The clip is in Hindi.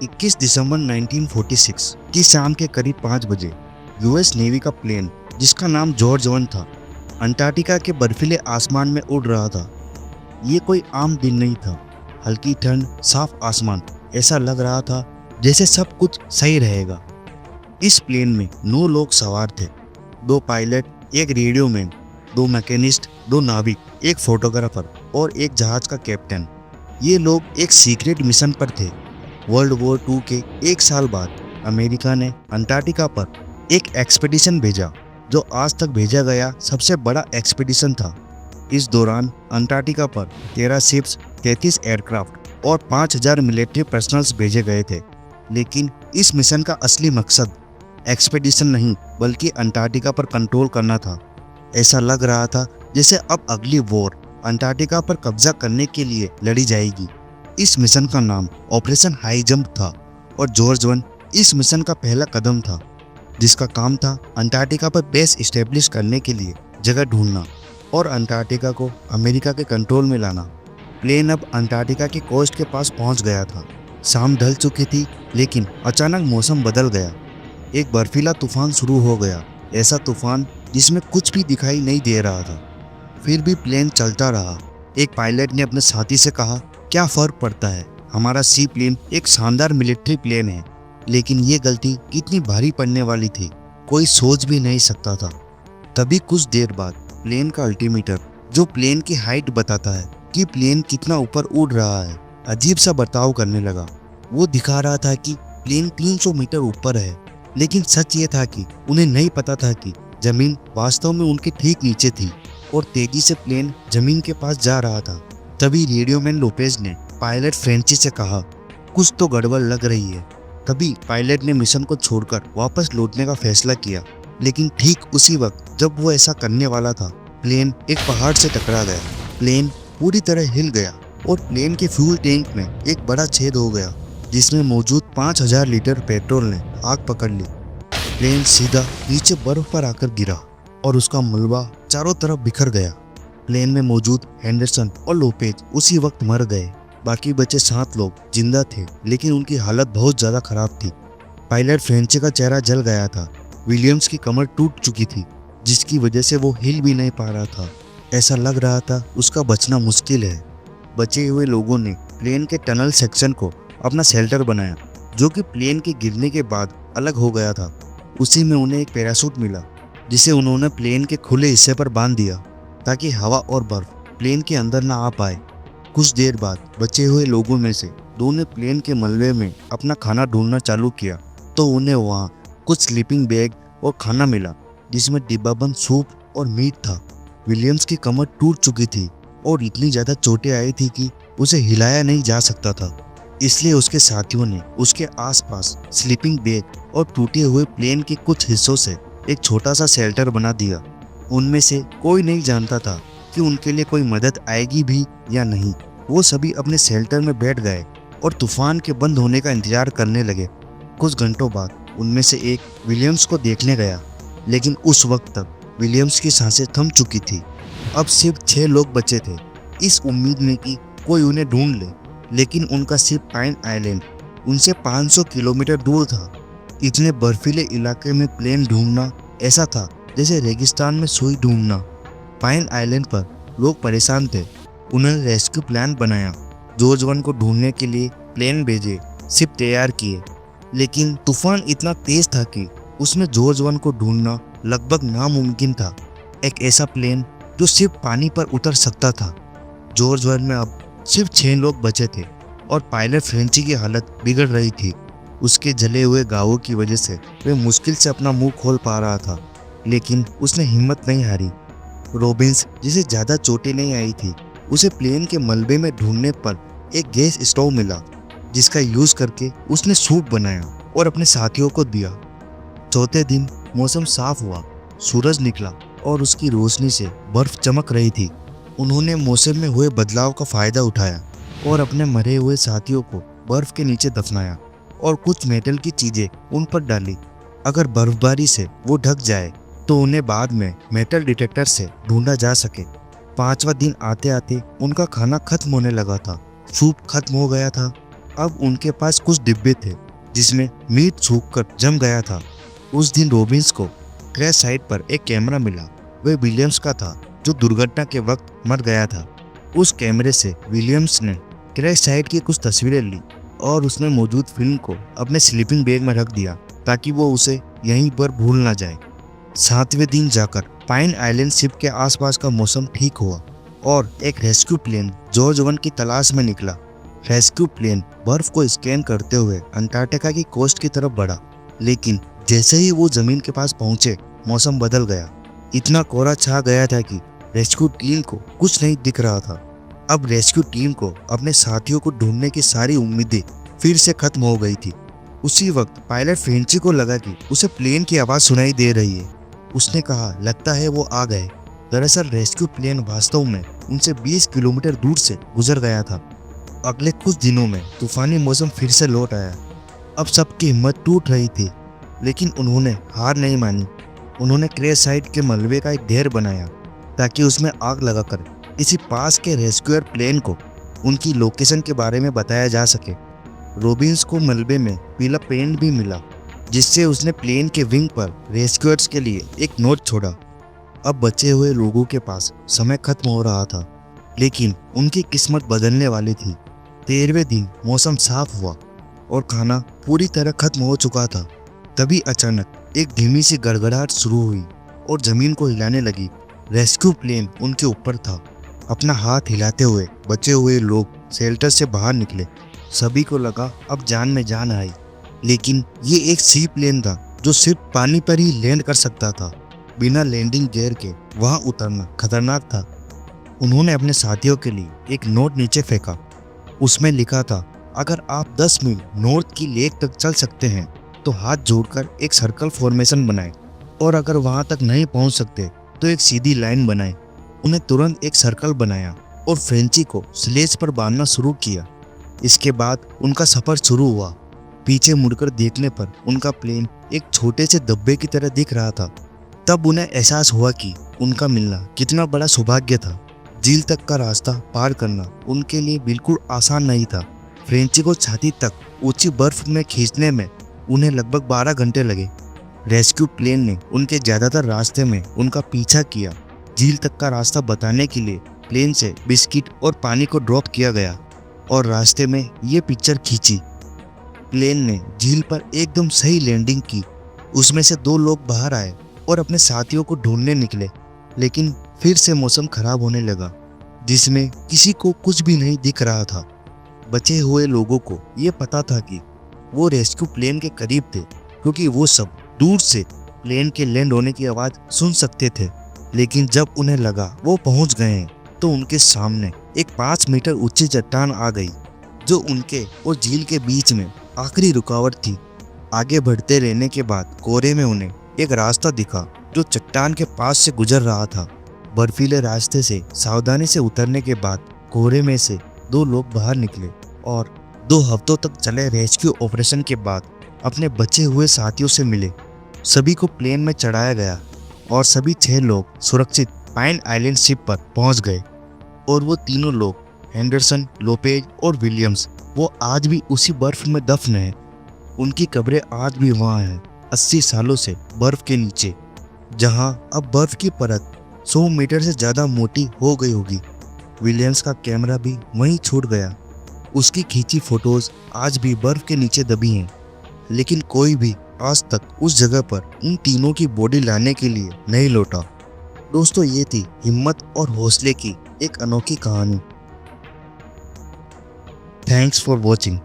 21 दिसंबर 1946 की शाम के करीब 5 बजे यूएस नेवी का प्लेन जिसका नाम जॉर्ज वन था अंटार्कटिका के बर्फीले आसमान में उड़ रहा था। ये कोई आम दिन नहीं था। हल्की ठंड, साफ आसमान, ऐसा लग रहा था जैसे सब कुछ सही रहेगा। इस प्लेन में 9 लोग सवार थे, 2 पायलट, एक रेडियो मैन, 2 मैकेनिस्ट, 2 नाविक, एक फोटोग्राफर और एक जहाज का कैप्टन। ये लोग एक सीक्रेट मिशन पर थे। वर्ल्ड वॉर 2 के 1 साल बाद अमेरिका ने अंटार्कटिका पर एक एक्सपीडिशन भेजा जो आज तक भेजा गया सबसे बड़ा एक्सपीडिशन था। इस दौरान अंटार्कटिका पर 13 शिप्स, 33 एयरक्राफ्ट और 5000 मिलिट्री पर्सनल्स भेजे गए थे। लेकिन इस मिशन का असली मकसद एक्सपीडिशन नहीं बल्कि अंटार्कटिका पर कंट्रोल करना था। ऐसा लग रहा था जैसे अब अगली वॉर अंटार्कटिका पर कब्जा करने के लिए लड़ी जाएगी। इस मिशन का नाम ऑपरेशन हाई जंप था और जॉर्ज वन इस मिशन का पहला कदम था, जिसका काम था अंटार्कटिका पर बेस इस्टेब्लिश करने के लिए जगह ढूंढना और अंटार्कटिका को अमेरिका के कंट्रोल में लाना। प्लेन अब अंटार्कटिका की कोस्ट के पास पहुंच गया था। शाम ढल चुकी थी, लेकिन अचानक मौसम बदल गया। एक बर्फीला तूफान शुरू हो गया, ऐसा तूफान जिसमें कुछ भी दिखाई नहीं दे रहा था। फिर भी प्लेन चलता रहा। एक पायलट ने अपने साथी से कहा, क्या फर्क पड़ता है, हमारा सी प्लेन एक शानदार मिलिट्री प्लेन है। लेकिन ये गलती कितनी भारी पड़ने वाली थी, कोई सोच भी नहीं सकता था। तभी कुछ देर बाद प्लेन का अल्टीमीटर, जो प्लेन की हाइट बताता है कि प्लेन कितना ऊपर उड़ रहा है, अजीब सा बर्ताव करने लगा। वो दिखा रहा था कि प्लेन 300 मीटर ऊपर है, लेकिन सच ये था कि उन्हें नहीं पता था कि जमीन वास्तव में उनके ठीक नीचे थी और तेजी से प्लेन जमीन के पास जा रहा था। तभी रेडियोमैन लोपेज ने पायलट फ्रेंची से कहा, कुछ तो गड़बड़ लग रही है। तभी पायलट ने मिशन को छोड़कर वापस लौटने का फैसला किया। लेकिन ठीक उसी वक्त जब वो ऐसा करने वाला था, प्लेन एक पहाड़ से टकरा गया। प्लेन पूरी तरह हिल गया और प्लेन के फ्यूल टैंक में एक बड़ा छेद हो गया, जिसमें मौजूद 5000 लीटर पेट्रोल ने आग पकड़ ली। प्लेन सीधा नीचे बर्फ पर आकर गिरा और उसका मलबा चारों तरफ बिखर गया। प्लेन में मौजूद हेंडरसन और लोपेज उसी वक्त मर गए। बाकी बचे 7 लोग जिंदा थे, लेकिन उनकी हालत बहुत ज्यादा खराब थी। पायलट फ्रेंची का चेहरा जल गया था। विलियम्स की कमर टूट चुकी थी, जिसकी वजह से वो हिल भी नहीं पा रहा था। ऐसा लग रहा था उसका बचना मुश्किल है। बचे हुए लोगों ने प्लेन के टनल सेक्शन को अपना शेल्टर बनाया, जो कि प्लेन के गिरने के बाद अलग हो गया था। उसी में उन्हें एक पैराशूट मिला, जिसे उन्होंने प्लेन के खुले हिस्से पर बांध दिया ताकि हवा और बर्फ प्लेन के अंदर ना आ पाए। कुछ देर बाद बचे हुए लोगों में से 2 ने प्लेन के मलबे में अपना खाना ढूंढना चालू किया, तो उन्हें वहाँ कुछ स्लीपिंग बैग और खाना मिला, जिसमें डिब्बाबंद सूप और मीट था। विलियम्स की कमर टूट चुकी थी और इतनी ज़्यादा चोटें आई थी कि उसे हिलाया नहीं जा सकता था। इसलिए उसके साथियों ने उसके आसपास स्लीपिंग बैग और टूटे हुए प्लेन के कुछ हिस्सों से एक छोटा सा शेल्टर बना दिया। उनमें से कोई नहीं जानता था कि उनके लिए कोई मदद आएगी भी या नहीं। वो सभी अपने शेल्टर में बैठ गए और तूफान के बंद होने का इंतजार करने लगे। कुछ घंटों बाद उनमें से एक विलियम्स को देखने गया, लेकिन उस वक्त तक विलियम्स की सांसें थम चुकी थी। अब सिर्फ 6 लोग बचे थे, इस उम्मीद में कि कोई उन्हें ढूंढ ले। लेकिन उनका शिप पाइन आइलैंड उनसे 500 किलोमीटर दूर था। इतने बर्फीले इलाके में प्लेन ढूंढना ऐसा था जैसे रेगिस्तान में सुई ढूंढना। पाइन आइलैंड पर लोग परेशान थे। उन्होंने रेस्क्यू प्लान बनाया, जॉर्ज वन को ढूंढने के लिए प्लेन भेजे, शिप तैयार किए। लेकिन तूफान इतना तेज था कि उसमें जॉर्ज वन को ढूंढना लगभग नामुमकिन था। एक ऐसा प्लेन जो सिर्फ पानी पर उतर सकता था। जॉर्ज वन में अब सिर्फ 6 लोग बचे थे और पायलट फ्रेंची की हालत बिगड़ रही थी। उसके जले हुए घावों की वजह से वह मुश्किल से अपना मुंह खोल पा रहा था, लेकिन उसने हिम्मत नहीं हारी। रॉबिन्स, जिसे ज़्यादा चोटें नहीं आई थी, उसे प्लेन के मलबे में ढूंढने पर एक गैस स्टोव मिला, जिसका यूज़ करके उसने सूप बनाया और अपने साथियों को दिया। चौथे दिन मौसम साफ हुआ, सूरज निकला और उसकी रोशनी से बर्फ चमक रही थी। उन्होंने मौसम में हुए बदलाव का फ़ायदा उठाया और अपने मरे हुए साथियों को बर्फ के नीचे दफनाया और कुछ मेटल की चीज़ें उन पर डाली। अगर बर्फबारी से वो ढक जाए तो उन्हें बाद में मेटल डिटेक्टर से ढूंढा जा सके। 5वां दिन आते आते उनका खाना खत्म होने लगा था। सूप खत्म हो गया था अब उनके पास कुछ डिब्बे थे जिसमें मीट सूखकर जम गया था। उस दिन रॉबिन्स को क्रैश साइट पर एक कैमरा मिला। वह विलियम्स का था जो दुर्घटना के वक्त मर गया था। उस कैमरे से विलियम्स ने क्रैश साइट की कुछ तस्वीरें ली और उसमें मौजूद फिल्म को अपने स्लीपिंग बैग में रख दिया ताकि वो उसे यहीं पर भूल ना जाए। 7वें दिन जाकर पाइन आइलैंड शिप के आसपास का मौसम ठीक हुआ और एक रेस्क्यू प्लेन जॉर्ज वन की तलाश में निकला। रेस्क्यू प्लेन बर्फ को स्कैन करते हुए अंटार्कटिका की कोस्ट की तरफ बढ़ा, लेकिन जैसे ही वो जमीन के पास पहुंचे मौसम बदल गया। इतना कोहरा छा गया था कि रेस्क्यू टीम को कुछ नहीं दिख रहा था। अब रेस्क्यू टीम को अपने साथियों को ढूंढने की सारी उम्मीदें फिर से खत्म हो गई थी। उसी वक्त पायलट फ्रेंची को लगा कि उसे प्लेन की आवाज़ सुनाई दे रही है। उसने कहा, लगता है वो आ गए। दरअसल रेस्क्यू प्लेन वास्तव में उनसे 20 किलोमीटर दूर से गुजर गया था। अगले कुछ दिनों में तूफानी मौसम फिर से लौट आया। अब सबकी हिम्मत टूट रही थी, लेकिन उन्होंने हार नहीं मानी। उन्होंने क्रैश साइट के मलबे का एक ढेर बनाया ताकि उसमें आग लगाकर किसी पास के रेस्क्यूअर प्लेन को उनकी लोकेशन के बारे में बताया जा सके। रॉबिन्स को मलबे में पीला पेंट भी मिला, जिससे उसने प्लेन के विंग पर रेस्क्यूअर्स के लिए एक नोट छोड़ा। अब बचे हुए लोगों के पास समय खत्म हो रहा था, लेकिन उनकी किस्मत बदलने वाली थी। 13वें दिन मौसम साफ हुआ और खाना पूरी तरह खत्म हो चुका था। तभी अचानक एक धीमी सी गड़गड़ाहट शुरू हुई और जमीन को हिलाने लगी। रेस्क्यू प्लेन उनके ऊपर था। अपना हाथ हिलाते हुए बचे हुए लोग शेल्टर से बाहर निकले। सभी को लगा अब जान में जान आई, लेकिन ये एक सी प्लेन था जो सिर्फ पानी पर ही लैंड कर सकता था। बिना लैंडिंग गियर के वहां उतरना खतरनाक था। उन्होंने अपने साथियों के लिए एक नोट नीचे फेंका। उसमें लिखा था, अगर आप 10 मील नॉर्थ की लेक तक चल सकते हैं तो हाथ जोड़कर एक सर्कल फॉर्मेशन बनाएं, और अगर वहां तक नहीं पहुंच सकते तो एक सीधी लाइन बनाएं। उन्हें तुरंत एक सर्कल बनाया और फ्रेंची को स्लेज पर बांधना शुरू किया। इसके बाद उनका सफर शुरू हुआ। पीछे मुड़कर देखने पर उनका प्लेन एक छोटे से डब्बे की तरह दिख रहा था। तब उन्हें एहसास हुआ कि उनका मिलना कितना बड़ा सौभाग्य था। झील तक का रास्ता पार करना उनके लिए बिल्कुल आसान नहीं था। फ्रेंची को छाती तक ऊंची बर्फ में खींचने में उन्हें लगभग 12 घंटे लगे। रेस्क्यू प्लेन ने उनके ज़्यादातर रास्ते में उनका पीछा किया। झील तक का रास्ता बताने के लिए प्लेन से बिस्किट और पानी को ड्रॉप किया गया और रास्ते में ये पिक्चर खींची। प्लेन ने झील पर एकदम सही लैंडिंग की। उसमें से 2 लोग बाहर आए और अपने साथियों को ढूंढने निकले, लेकिन फिर से मौसम खराब होने लगा, जिसमें किसी को कुछ भी नहीं दिख रहा था। बचे हुए लोगों को ये पता था कि वो रेस्क्यू प्लेन के करीब थे, क्योंकि वो सब दूर से प्लेन के लैंड होने की आवाज़ सुन सकते थे। लेकिन जब उन्हें लगा वो पहुंच गए हैं, तो उनके सामने एक 5 मीटर ऊंची चट्टान आ गई, जो उनके और झील के बीच में आखिरी रुकावट थी। आगे बढ़ते रहने के बाद कोहरे में उन्हें एक रास्ता दिखा जो चट्टान के पास से गुजर रहा था। बर्फीले रास्ते से सावधानी से उतरने के बाद कोहरे में से 2 लोग बाहर निकले और 2 हफ्तों तक चले रेस्क्यू ऑपरेशन के बाद अपने बचे हुए साथियों से मिले। सभी को प्लेन में चढ़ाया गया और सभी 6 लोग सुरक्षित पाइन आइलैंड शिप पर पहुंच गए। और वो तीनों लोग, हेंडरसन, लोपेज और विलियम्स, वो आज भी उसी बर्फ में दफन हैं। उनकी कब्रें आज भी वहाँ हैं, 80 सालों से बर्फ के नीचे, जहाँ अब बर्फ की परत 100 मीटर से ज़्यादा मोटी हो गई होगी। विलियम्स का कैमरा भी वहीं छूट गया। उसकी खींची फोटोज आज भी बर्फ के नीचे दबी हैं, लेकिन कोई भी आज तक उस जगह पर उन तीनों की बॉडी लाने के लिए नहीं लौटा। दोस्तों, ये थी हिम्मत और हौसले की एक अनोखी कहानी। Thanks for watching.